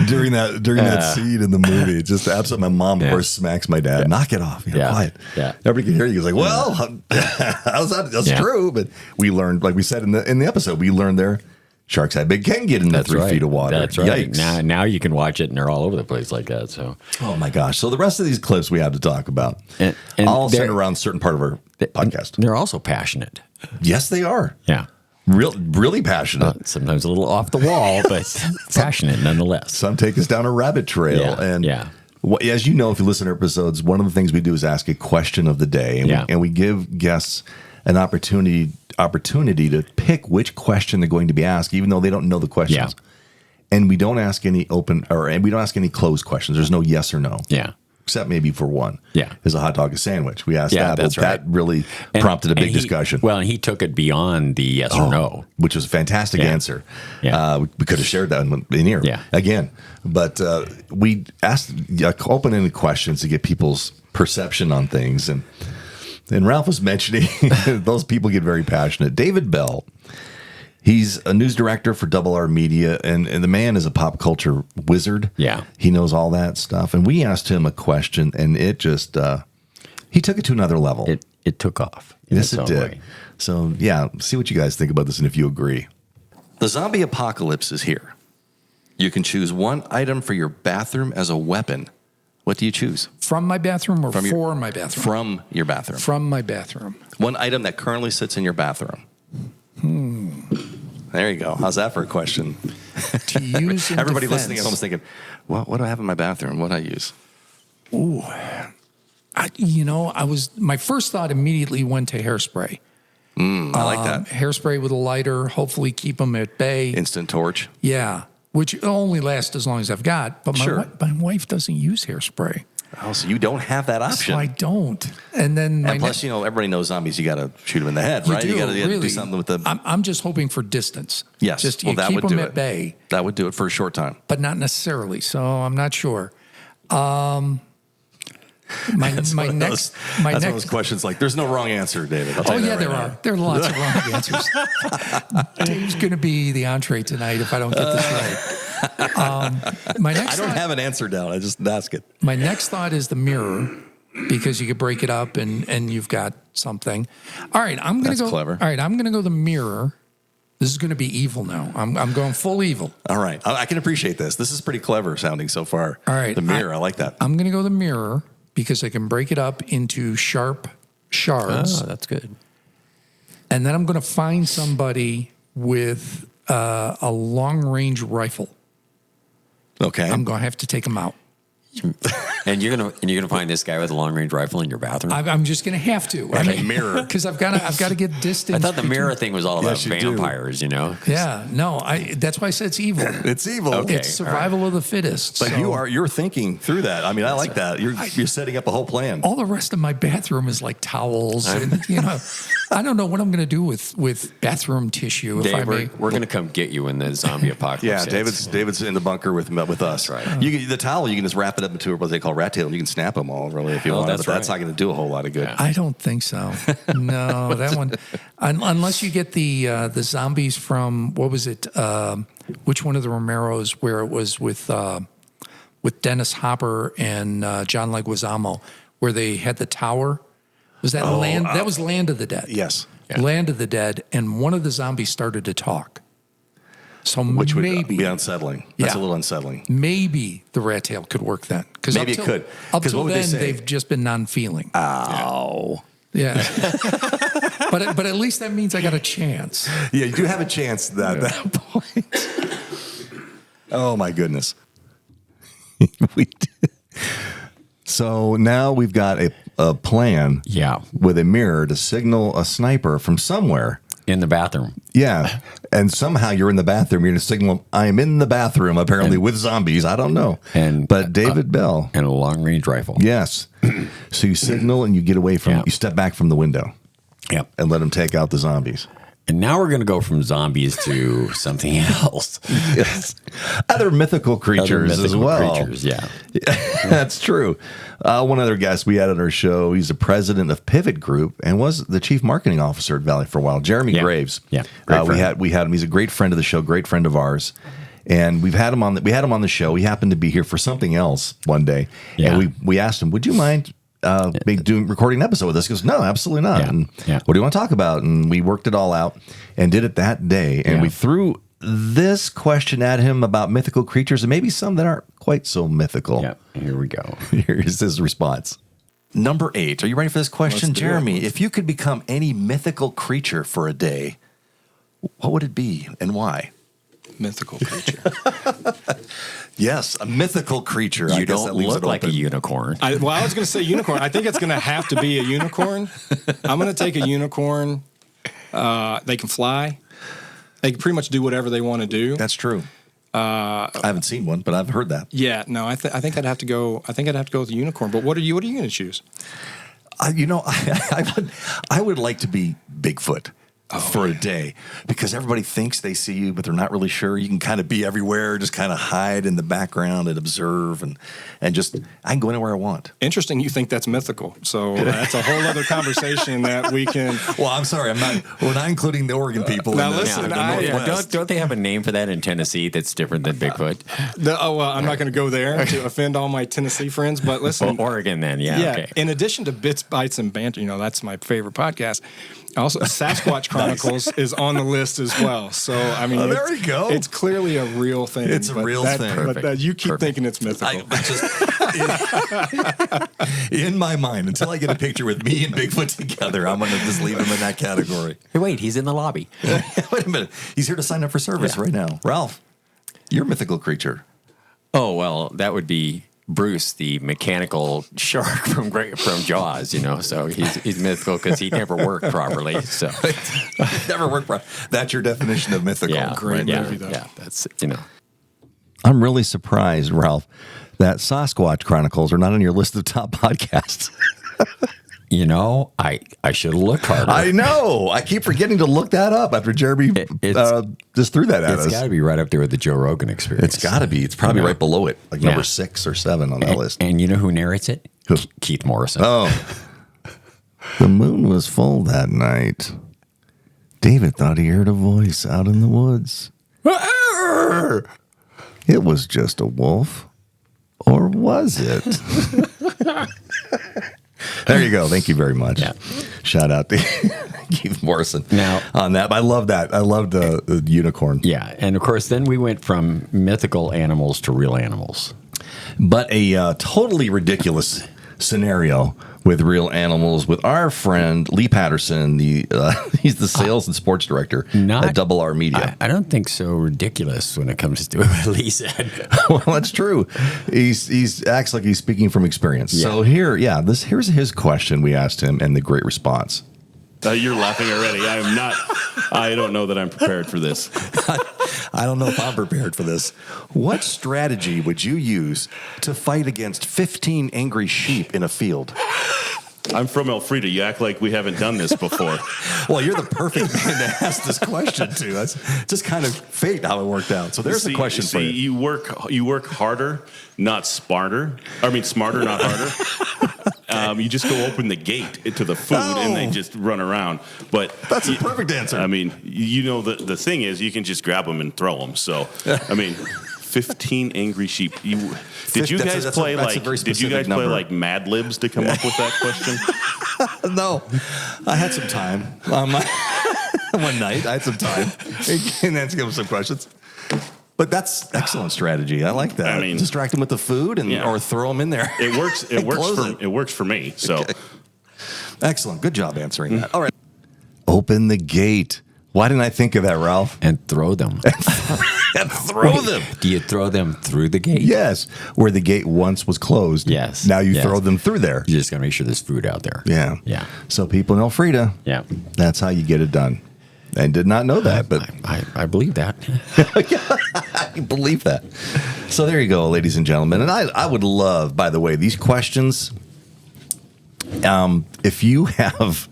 during that scene in the movie. It's just absolutely. My mom, of course, smacks my dad. Knock it off. Quiet. Yeah. Everybody can hear you. He's like, well, that's true. But we learned, like we said in the episode, we learned there. Sharks that big can get into 3 feet of water. That's right. Yikes. Now you can watch it, and they're all over the place like that. So, oh my gosh! So the rest of these clips we have to talk about, and all centered around a certain part of our podcast. They're also passionate. Yes, they are. Yeah, really passionate. Sometimes a little off the wall, but passionate nonetheless. Some take us down a rabbit trail, as you know, if you listen to episodes, one of the things we do is ask a question of the day, and we give guests an opportunity to pick which question they're going to be asked, even though they don't know the questions. Yeah. And we don't ask any and we don't ask any closed questions. There's no yes or no. Yeah. Except maybe for one. Yeah. Is a hot dog a sandwich? We asked that. That's right. That really prompted a big discussion. Well, and he took it beyond the yes or no. Which was a fantastic answer. Yeah. We could have shared that in here again. But we asked open-ended questions to get people's perception on things. And Ralph was mentioning those people get very passionate. David Bell, he's a news director for Double R Media, and the man is a pop culture wizard. Yeah. He knows all that stuff. And we asked him a question, and it just, he took it to another level. It took off. Yes, it did. Way. So, see what you guys think about this and if you agree. The zombie apocalypse is here. You can choose one item for your bathroom as a weapon. What do you choose? From my bathroom or for my bathroom? From your bathroom. From my bathroom. One item that currently sits in your bathroom. There you go. How's that for a question? To use in Everybody defense. listening at home is thinking, what do I have in my bathroom? What do I use? Ooh. My first thought immediately went to hairspray. I like that. Hairspray with a lighter, hopefully keep them at bay. Instant torch. Yeah. Which only lasts as long as I've got. But my wife doesn't use hairspray. Oh, so you don't have that option. So I don't. And then plus, everybody knows zombies. You got to shoot them in the head, right? You got to do something with the. I'm just hoping for distance. Yes, just that keep would do them at bay. That would do it for a short time, but not necessarily. So I'm not sure. That's one of those questions. Like, there's no wrong answer, David. There are. There are lots of wrong answers. Dave's going to be the entree tonight if I don't get this right. I don't have an answer down. I just ask it. My next thought is the mirror, because you could break it up and you've got something. All right, I'm going to go. Clever. All right, I'm going to go the mirror. This is going to be evil now. I'm going full evil. All right, I can appreciate this. This is pretty clever sounding so far. All right, the mirror. I like that. I'm going to go the mirror, because I can break it up into sharp shards. Oh, that's good. And then I'm going to find somebody with a long-range rifle. Okay. I'm going to have to take them out. And you're gonna find this guy with a long range rifle in your bathroom. I'm just gonna have to. Mirror, because I've got to get distance. I thought the mirror thing was all about vampires. Yeah, no. That's why I said it's evil. It's evil. Okay. It's survival of the fittest. But you're thinking through that. I mean, I like that. You're setting up a whole plan. All the rest of my bathroom is like towels and I don't know what I'm going to do with bathroom tissue. If Dave, I may. we're going to come get you when the zombie apocalypse Yeah, hits. David's in the bunker with us. That's right. The towel, you can just wrap it up into what they call rat tail, and you can snap them all really if you want. That's But that's not going to do a whole lot of good. I don't think so. No, that one. Unless you get the zombies from what was it? Which one of the Romeros? Where it was with Dennis Hopper and John Leguizamo, where they had the tower. Was that Land? That was Land of the Dead. Yes. Yeah. Land of the Dead, and one of the zombies started to talk. So Which maybe would be unsettling. That's a little unsettling. Maybe the rat tail could work then. Maybe it could. Up till then, they've just been non-feeling. Ow. Yeah. but at least that means I got a chance. Yeah, you do have a chance at that point. Oh, my goodness. So now we've got a plan with a mirror to signal a sniper from somewhere. In the bathroom. Yeah. And somehow you're in the bathroom. You're going to signal, I am in the bathroom, apparently, with zombies. I don't know. But David Bell. And a long-range rifle. Yes. So you signal and you get away from, you step back from the window. Yep. And let them take out the zombies. And now we're going to go from zombies to something else. Yes. Other mythical creatures as well. Creatures, yeah. That's true. One other guest we had on our show, he's the president of Pivot Group and was the chief marketing officer at Valley for a while, Jeremy Graves. Yeah. We had him. He's a great friend of the show, great friend of ours. And we had him on the show. He happened to be here for something else one day. Yeah. And we asked him, would you mind recording an episode with us? He goes, no, absolutely not. Yeah. And what do you want to talk about? And we worked it all out and did it that day. And we threw this question at him about mythical creatures and maybe some that aren't quite so mythical. Yeah, here we go. Here's his response. Number 8. Are you ready for this question, Jeremy? If you could become any mythical creature for a day, what would it be and why? Mythical creature. Yes, a mythical creature. You don't look like a unicorn. I was going to say unicorn. I think it's going to have to be a unicorn. I'm going to take a unicorn. They can fly. They can pretty much do whatever they want to do. That's true. I haven't seen one, but I've heard that. Yeah, no, I think I'd have to go. I think I'd have to go with a unicorn. But what are you going to choose? I would like to be Bigfoot. For a day, because everybody thinks they see you, but they're not really sure. You can kind of be everywhere, just kind of hide in the background and observe, and just I can go anywhere I want. Interesting, you think that's mythical? So that's a whole other conversation that we can. Well, I'm sorry, we're not including the Oregon people. Now in this. listen, don't they have a name for that in Tennessee that's different than Bigfoot? I'm not going to go there to offend all my Tennessee friends, but listen, well, Oregon then, okay. In addition to Bytes and Banter, that's my favorite podcast. Also, Sasquatch Chronicles is on the list as well. So, I mean, there you go. It's clearly a real thing. It's a real thing. But you keep thinking it's mythical. In my mind, until I get a picture with me and Bigfoot together, I'm going to just leave him in that category. Hey, wait, he's in the lobby. Wait a minute. He's here to sign up for service right now. Ralph, you're a mythical creature. Oh, well, that would be Bruce, the mechanical shark from Jaws, so he's mythical because he never worked properly. So never worked properly. That's your definition of mythical. Yeah, great movie though. Yeah, that's I'm really surprised, Ralph, that Sasquatch Chronicles are not on your list of top podcasts. I should have looked harder. I know. I keep forgetting to look that up after Jeremy just threw that at us. It's got to be right up there with the Joe Rogan Experience. It's got to be. It's probably right below it, like number 6 or 7 on that list. And you know who narrates it? Who? Keith Morrison. Oh. The moon was full that night. David thought he heard a voice out in the woods. It was just a wolf. Or was it? There you go. Thank you very much. Yeah. Shout out to Keith Morrison on that. I love that. I love the unicorn. Yeah. And of course, then we went from mythical animals to real animals. But a totally ridiculous scenario with real animals with our friend Lee Patterson. He's the sales and sports director at Double R Media. I don't think so ridiculous when it comes to what Lee said. Well, that's true. He's acts like he's speaking from experience. Yeah. So here's his question we asked him and the great response. You're laughing already. I don't know that I'm prepared for this. I don't know if I'm prepared for this. What strategy would you use to fight against 15 angry sheep in a field? I'm from Elfrida. You act like we haven't done this before. Well, you're the perfect man to ask this question to. That's just kind of fate how it worked out. So there's the question for you. You work harder, not smarter. I mean, smarter, not harder. You just go open the gate to the food, and they just run around. But that's a perfect answer. I mean, the thing is, you can just grab them and throw them. So, I mean, 15 angry sheep. Did you guys play like Mad Libs to come up with that question? No, I had some time. One night, I had some time, and then to give them some questions. But that's excellent strategy. I like that. I mean, distract them with the food or throw them in there. It works. It works for me. So, okay. Excellent. Good job answering that. All right. Open the gate. Why didn't I think of that, Ralph? And throw them. And throw them. Do you throw them through the gate? Yes. Where the gate once was closed. Yes. Now you throw them through there. You just got to make sure there's food out there. Yeah. Yeah. So people in Elfrida. Yeah. That's how you get it done. I did not know that, but I believe that. I believe that. So there you go, ladies and gentlemen. And I would love, by the way, these questions. If you have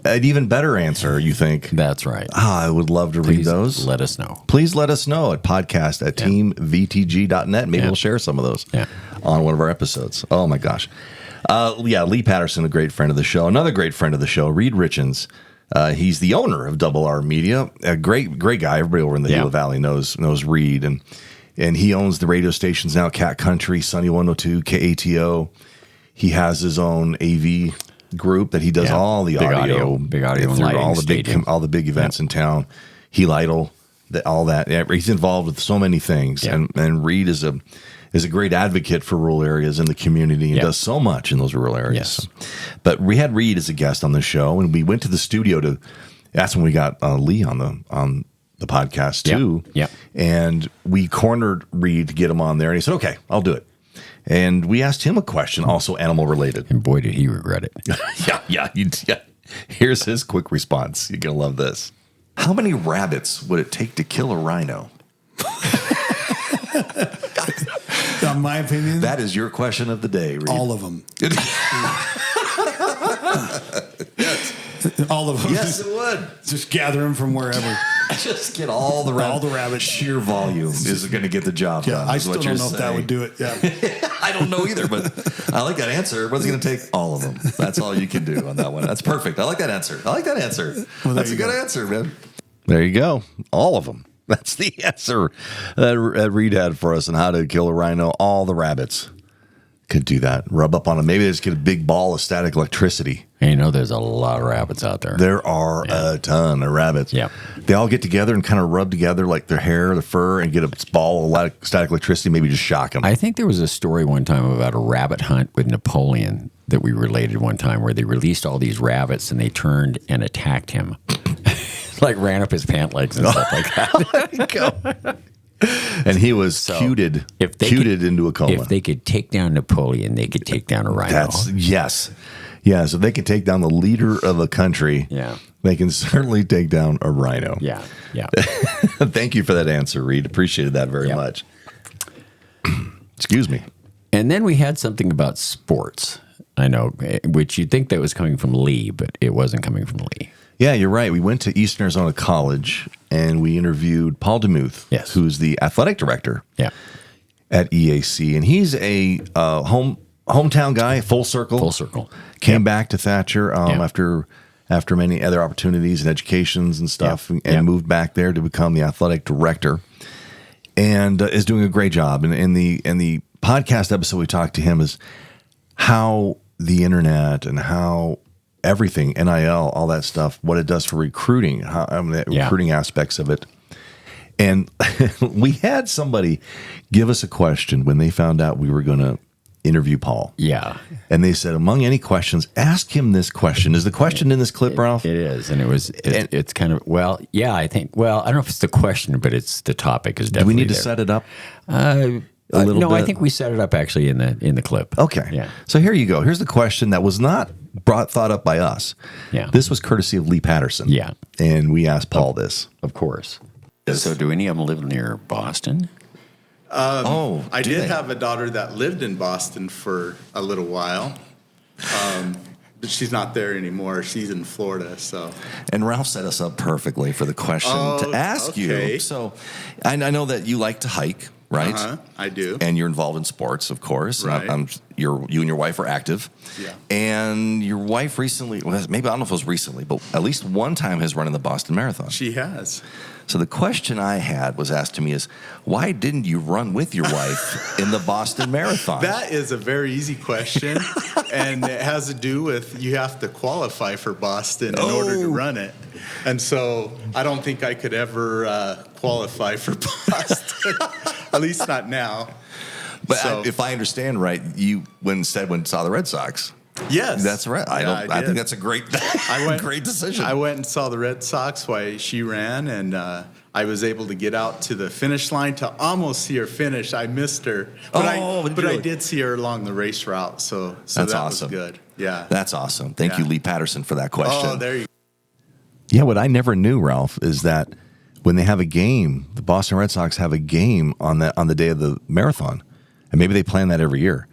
an even better answer, you think. That's right. I would love to read those. Let us know. Please let us know at podcast@teamvtg.net. Maybe we'll share some of those on one of our episodes. Oh, my gosh. Lee Patterson, a great friend of the show. Another great friend of the show, Reed Richens. He's the owner of Double R Media. A great guy. Everybody over in the Gila Valley knows Reed. And he owns the radio stations now, Cat Country, Sunny 102, KATO. He has his own AV group that he does all the big audio and lighting, all the big events in town. Heel Idol, all that. He's involved with so many things. And Reed is a great advocate for rural areas in the community and does so much in those rural areas. Yes. But we had Reed as a guest on the show, and we went to the studio that's when we got Lee on the podcast too. Yeah. And we cornered Reed to get him on there, and he said, "Okay, I'll do it." And we asked him a question, also animal related. And boy, did he regret it. Yeah. Here's his quick response. You're going to love this. How many rabbits would it take to kill a rhino? In my opinion, that is your question of the day, Reed. All of them. Yes. All of them. Yes, it would. Just gather them from wherever. Just get all the rabbits. Sheer volume is going to get the job done. I still don't know if that would do it. Yeah. I don't know either, but I like that answer. What's it going to take? All of them. That's all you can do on that one. That's perfect. I like that answer. Well, that's a good answer, man. There you go. All of them. That's the answer that Reed had for us on how to kill a rhino. All the rabbits could do that. Rub up on them. Maybe they just get a big ball of static electricity. And there's a lot of rabbits out there. There are a ton of rabbits. Yeah. They all get together and kind of rub together like their hair, the fur, and get a ball of static electricity, maybe just shock them. I think there was a story one time about a rabbit hunt with Napoleon that we related one time where they released all these rabbits and they turned and attacked him. Like ran up his pant legs and stuff like that. And he was cuted into a coma. If they could take down Napoleon, they could take down a rhino. Yes. So if they can take down the leader of a country, they can certainly take down a rhino. Yeah. Thank you for that answer, Reed. Appreciated that very much. Excuse me. And then we had something about sports, I know, which you'd think that was coming from Lee, but it wasn't coming from Lee. Yeah, you're right. We went to Eastern Arizona College, and we interviewed Paul DeMuth, who's the athletic director at EAC. And he's a hometown guy, full circle. Came back to Thatcher after many other opportunities and educations and stuff, and moved back there to become the athletic director, and is doing a great job. And in the podcast episode, we talked to him is how the internet and how everything, NIL, all that stuff, what it does for recruiting, recruiting aspects of it. And we had somebody give us a question when they found out we were going to interview Paul. Yeah. And they said, among any questions, ask him this question. Is the question in this clip, Ralph? It is. And it's kind of, I think, I don't know if it's the question, but it's the topic is definitely Do we need to set it up? A little bit. I think we set it up actually in the clip. Okay. Yeah. So here you go. Here's the question that was not thought up by us. Yeah. This was courtesy of Lee Patterson. Yeah. And we asked Paul this. Of course. So do any of them live near Boston? I did have a daughter that lived in Boston for a little while. she's not there anymore. She's in Florida. So, and Ralph set us up perfectly for the question to ask you. So, I know that you like to hike, right? I do. And you're involved in sports, of course. Right. You and your wife are active. Yeah. And your wife recently, maybe I don't know if it was recently, but at least one time has run in the Boston Marathon. She has. So the question I had was asked to me is, why didn't you run with your wife in the Boston Marathon? That is a very easy question, and it has to do with you have to qualify for Boston in order to run it. And so I don't think I could ever qualify for Boston, at least not now. But if I understand right, you saw the Red Sox. Yes, that's right. I think that's a great, great decision. I went and saw the Red Sox while she ran, and I was able to get out to the finish line to almost see her finish. I missed her, but I did see her along the race route. So that's that awesome. was good. Yeah, that's awesome. Thank you, Lee Patterson, for that question. Oh, there you go. Yeah, what I never knew, Ralph, is that when they have a game, the Boston Red Sox have a game on the day of the marathon, and maybe they plan that every year.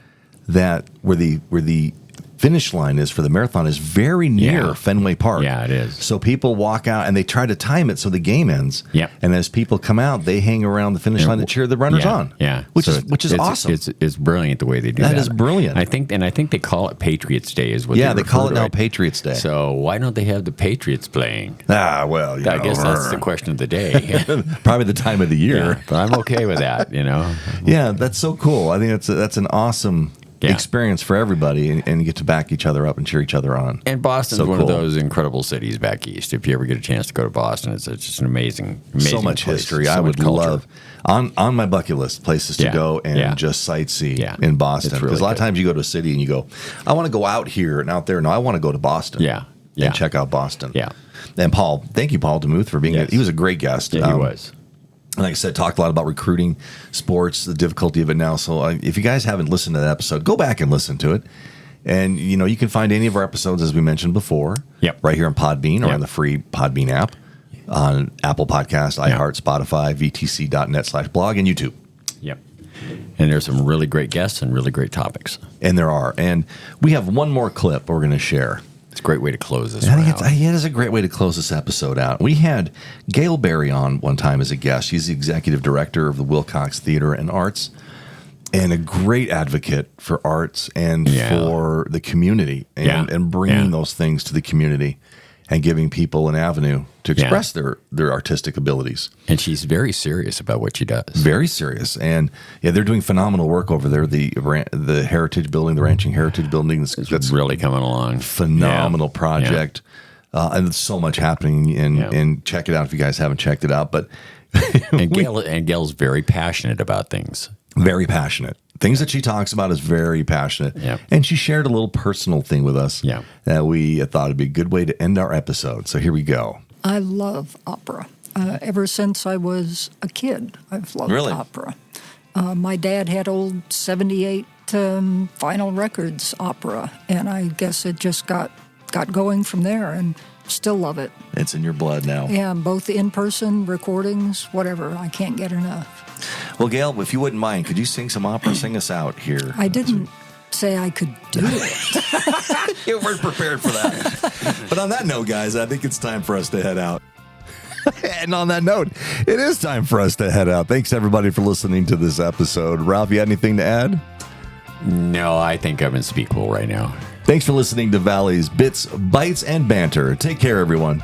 That where the finish line is for the marathon is very near Fenway Park. Yeah, it is. So people walk out and they try to time it so the game ends. Yeah. And as people come out, they hang around the finish line to cheer the runners on. Yeah. Which is awesome. It's brilliant the way they do that. That is brilliant. I think they call it Patriots Day is what they call it now Patriots Day. So why don't they have the Patriots playing? Well, I guess that's the question of the day. Probably the time of the year. Yeah, but I'm okay with that, Yeah, that's so cool. I think that's an awesome experience for everybody, and you get to back each other up and cheer each other on. And Boston's one of those incredible cities back east. If you ever get a chance to go to Boston, it's just an amazing so much place. history. I would love on my bucket list places to go and just sightsee in Boston. Because a lot of times you go to a city and you go, I want to go out here and out there. No, I want to go to Boston. And check out Boston. Yeah. And Paul, thank you, Paul DeMuth, for being he was a great guest. Yeah, he was. Like I said, talked a lot about recruiting, sports, the difficulty of it now. So if you guys haven't listened to that episode, go back and listen to it. And, you can find any of our episodes, as we mentioned before, right here on Podbean or on the free Podbean app, on Apple Podcasts, iHeart, Spotify, vtc.net/blog, and YouTube. Yep. And there's some really great guests and really great topics. And there are. And we have one more clip we're going to share. It's a great way to close this out. It is a great way to close this episode out. We had Gail Berry on one time as a guest. She's the executive director of the Wilcox Theater and Arts and a great advocate for arts and for the community and bringing those things to the community and giving people an avenue to express their artistic abilities. And she's very serious about what she does. Very serious. And they're doing phenomenal work over there. The Heritage Building, the Ranching Heritage Building. That's really coming along. Phenomenal project. And there's so much happening. And check it out if you guys haven't checked it out. But Gail's very passionate about things. Very passionate. Things that she talks about is very passionate. Yep. And she shared a little personal thing with us that we thought would be a good way to end our episode. So here we go. I love opera. Ever since I was a kid, I've loved opera. My dad had old 78 vinyl records opera, and I guess it just got going from there, and still love it. It's in your blood now. Yeah, both in-person recordings, whatever. I can't get enough. Well, Gail, if you wouldn't mind, could you sing some opera? Sing us out here. I didn't say I could do it. You weren't prepared for that. But on that note, guys, I think it's time for us to head out. And on that note, it is time for us to head out. Thanks, everybody, for listening to this episode. Ralph, you had anything to add? No, I think I'm unspeakable right now. Thanks for listening to Valley's Bits, Bytes, and Banter. Take care, everyone.